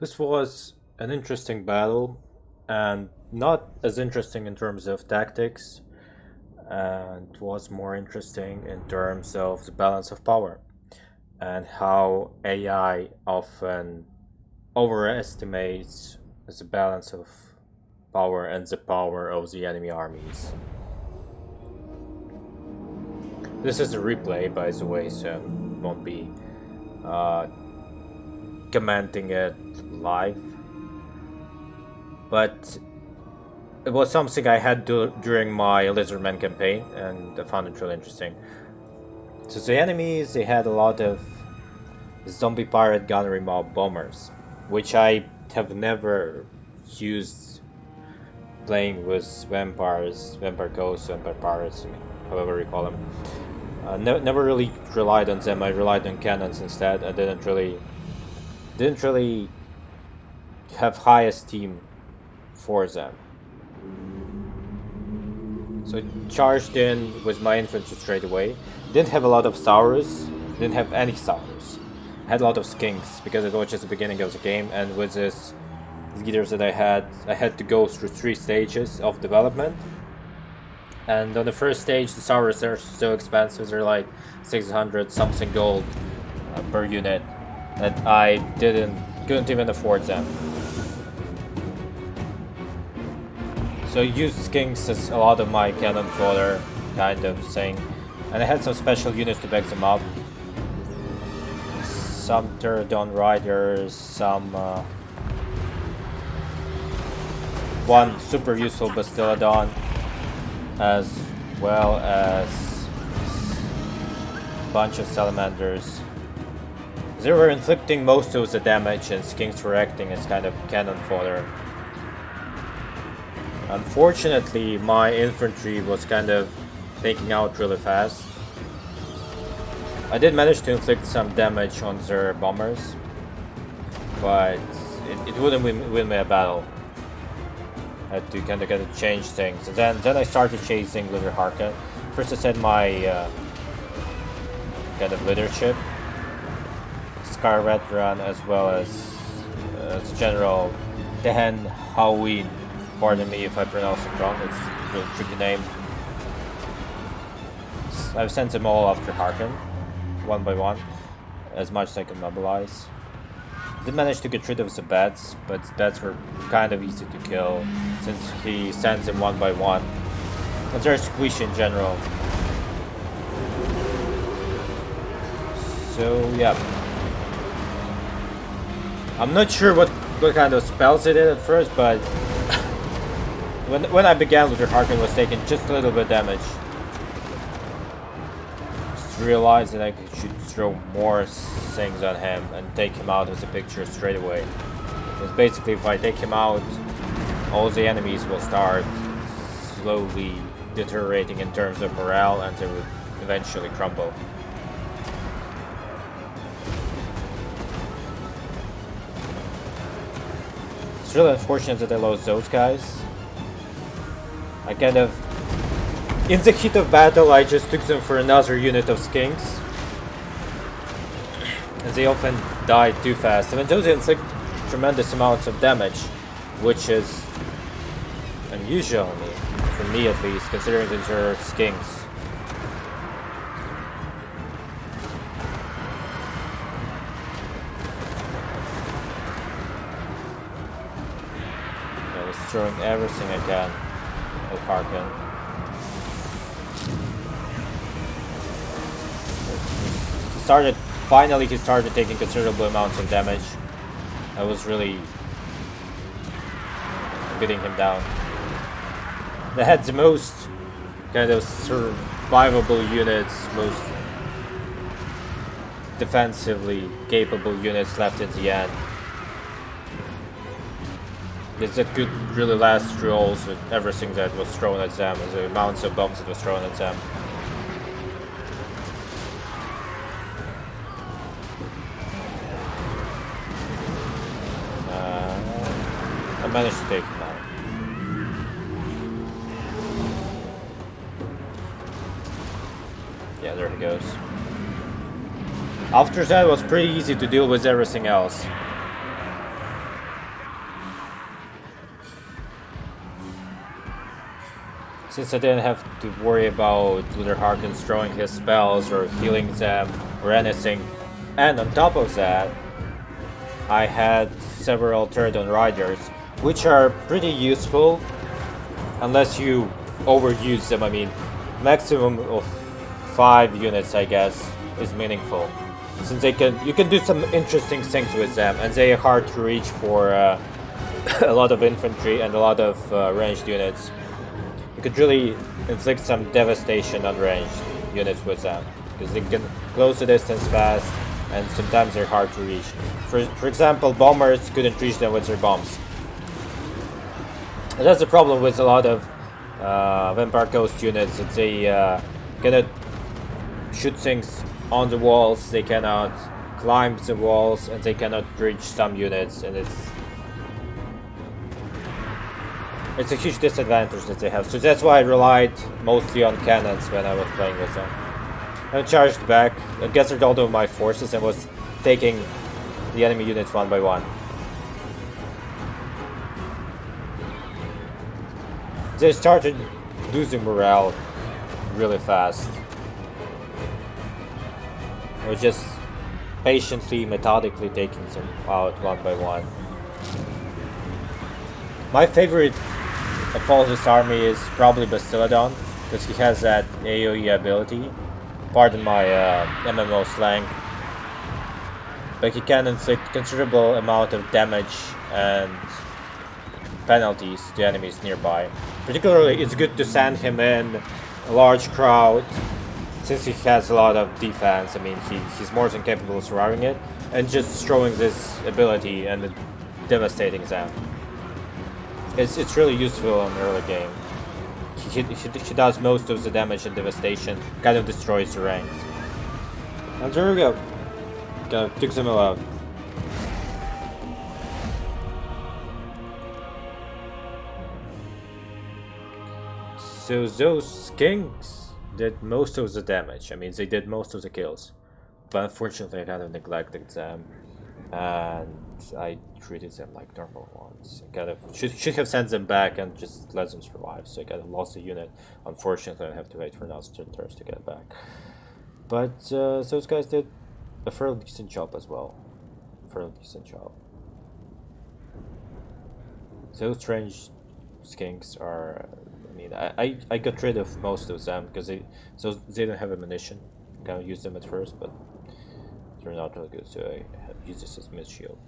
This was an interesting battle, and not as interesting in terms of tactics, and was more interesting in terms of the balance of power and how AI often overestimates the balance of power and the power of the enemy armies. This is a replay, by the way, so won't be uh, commenting it live, but it was something I had during my Lizardman campaign, and I found it really interesting. So the enemies, they had a lot of zombie pirate gunnery mob bombers, which I have never used playing with vampires, vampire ghosts, vampire pirates, however you call them. Never really relied on them. I relied on cannons instead. I didn't really have high esteem for them. So I charged in with my infantry straight away. Didn't have a lot of Saurus. Didn't have any Saurus. Had a lot of Skinks because it was just the beginning of the game, and with this leaders that I had to go through 3 stages of development. And on the first stage, the Saurus are so expensive, they're like 600 something gold per unit, that I couldn't even afford them. So I used skinks as a lot of my cannon fodder kind of thing, and I had some special units to back them up. Some Pterodon riders, some one super useful Bastiladon, as well as a bunch of salamanders. They were inflicting most of the damage, and skinks were acting as kind of cannon fodder. Unfortunately, my infantry was kind of taking out really fast. I did manage to inflict some damage on their bombers, but it wouldn't win me a battle. I had to kind of change things. And then I started chasing Leader Harkin. First I set my kind of leadership, Scar Veteran, as well as General Tehen Hawin. Pardon me if I pronounce it wrong, it's a really tricky name. I've sent them all after Harkin, one by one, as much as I can mobilize. Did manage to get rid of the bats, but bats were kind of easy to kill, since he sends them one by one. And they're squishy in general. So yeah. I'm not sure what kind of spells it did at first, but when I began, Luther Harkin was taking just a little bit of damage. Just realized that I should throw more things on him and take him out of the picture straight away. Because basically, if I take him out, all the enemies will start slowly deteriorating in terms of morale, and they will eventually crumble. It's really unfortunate that I lost those guys. I kind of, in the heat of battle, I just took them for another unit of skinks, and they often die too fast. Even though they inflict tremendous amounts of damage, which is unusual for me at least, considering that they're skinks. I was throwing everything I can. Harkin. Finally he started taking considerable amounts of damage. I was really beating him down. They had the most kind of survivable units, most defensively capable units left in the end. That could really last through also everything that was thrown at them, and the amounts of bombs that was thrown at them. I managed to take him out. Yeah, there he goes. After that, it was pretty easy to deal with everything else. since I didn't have to worry about Luther Harkins throwing his spells or healing them or anything, and on top of that, I had several Pterodon Riders, which are pretty useful unless you overuse them. I mean, maximum of 5 units, I guess, is meaningful, since you can do some interesting things with them, and they are hard to reach for a lot of infantry and a lot of ranged units. You could really inflict some devastation on ranged units with them, because they can close the distance fast, and sometimes they're hard to reach. For example, bombers couldn't reach them with their bombs. And that's the problem with a lot of Vampire Ghost units, that they cannot shoot things on the walls, they cannot climb the walls, and they cannot reach some units, and it's a huge disadvantage that they have. So that's why I relied mostly on cannons when I was playing with them. I charged back, I gathered all of my forces and was taking the enemy units one by one. They started losing morale really fast. I was just patiently, methodically taking them out one by one. My favorite of this army is probably Bastiladon, because he has that AoE ability. Pardon my MMO slang. But he can inflict considerable amount of damage and penalties to enemies nearby. Particularly, it's good to send him in a large crowd, since he has a lot of defense. I mean, he's more than capable of surviving it, and just throwing this ability and devastating them. It's really useful in the early game. He does most of the damage and devastation, kind of destroys the ranks. And there we go. Kind of took them all out. So those skinks did most of the damage. I mean, they did most of the kills. But unfortunately, I kind of neglected them. And I treated them like normal ones. I kind of should have sent them back and just let them survive. So I kind of lost a unit. Unfortunately, I have to wait for another turns to get back. But those guys did a fairly decent job as well. Fairly decent job. Those strange skinks are. I mean, I got rid of most of them because they don't have ammunition. Kind of used them at first, but they're not really good. So I use this as mid shield.